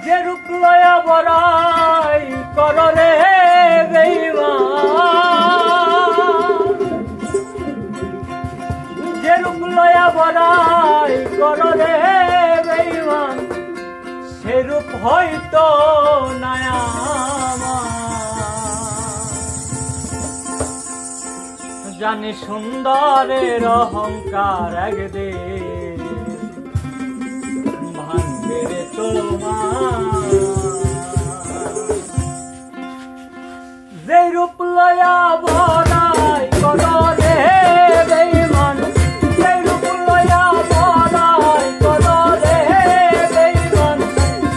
যে রূপ লয়া বড়াই কররে বেঈমান, যে রূপ লয়া বড়াই কররে বেঈমান, সে রূপ হয়তো নাই আমার। জানি সুন্দরের অহংকার একদিন ভাঙবে রে তোমার। যে রূপ লয়া বড়াই কররে বেঈমান, যে রূপ লয়া বড়াই কররে বেঈমান,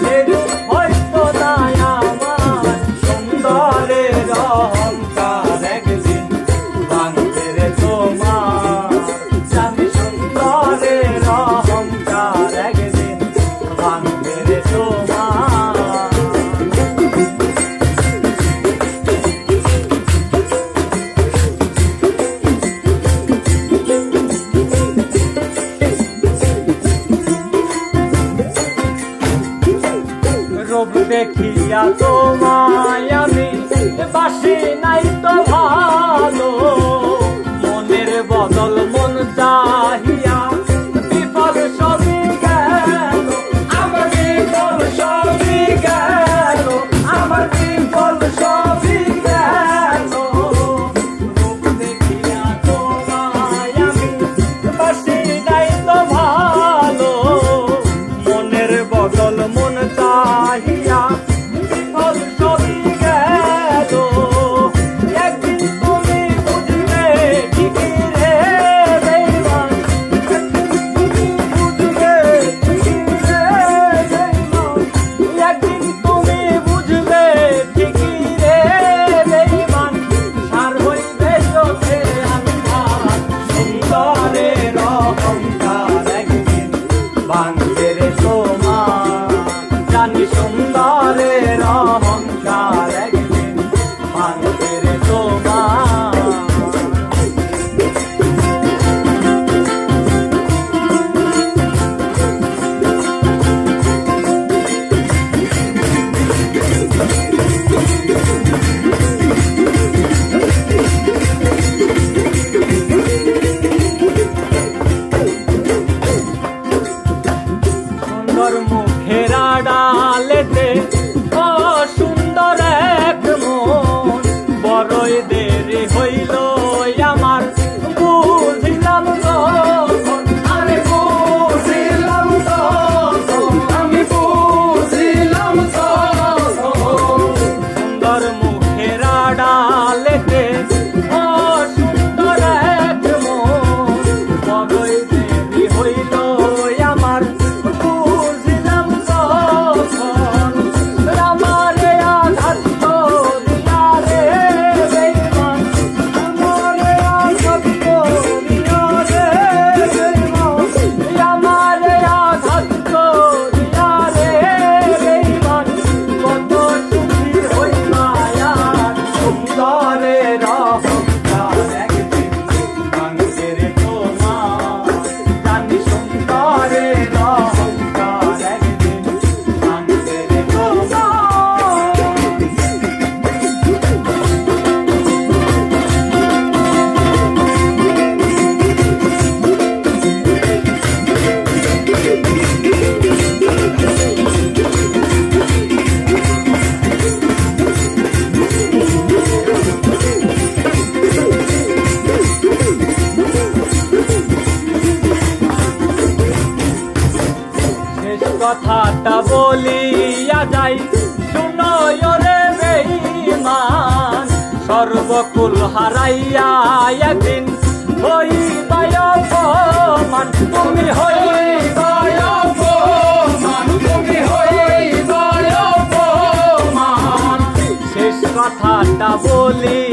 সে রূপ হয়তো নাই আমার। সুন্দরের অহংকার একদিন ভাঙবে রে তোমার। জানি সুন্দরের অহংকার একদিন ভাঙবে রে তোমার। রূপ দেখিয়া তোমায় আমি বাসি নাই তো ভালো, মনের বদল মন চাহিয়া বিফল সবই গেল, আমার বিফল সবই গেল, আমার বিফল সবই গেল। রূপ দেখিয়া তোমায় আমি বাসি নাই তো ভালো, মনের বদল মন চাহিয়া বিফল সবই গেল। একদিন তুমি বুঝবে ঠিকই রে বেঈমান, একদিন তুমি বুঝবে ঠিকই রে বেঈমান, সার হইবে চোখে আন্ধার। সুন্দরের অহংকার একদিন ভাঙবে রে তোমার। জানি সুন্দরের অহংকার একদিন ভাঙবে রে তোমার। সুন্দর মুখের আড়ালেতে অসুন্দর এক মন, বড়ই দেরি হইল আমার বুঝিলাম তখন, আমি বুঝিলাম তখন, আমি বুঝিলাম তখন। সুন্দর মুখের আড়ালেতে অসুন্দর এক মন, বড়ই দেরি হইল আমার বুঝিলাম তখন। আমারে আঘাত করিয়া রে বেঈমান, আমারে আঘাত করিয়া রে বেঈমান, আমারে আঘাত করিয়া রে বেঈমান, কত সুখী হইবা আর। সুন্দরের অহংকার একদিন ভাঙবে রে তোমার। জানি সুন্দরের অহংকার একদিন ভাঙবে রে তোমার। শেষ কথাটা বলিয়া যাই, শুনো রে বেঈমান, সর্বকুল হারাইয়া একদিন হইবাই অপমান। তুমি হইবাই অপমান, তুমি হইবাই অপমান। শেষ কথাটা বলি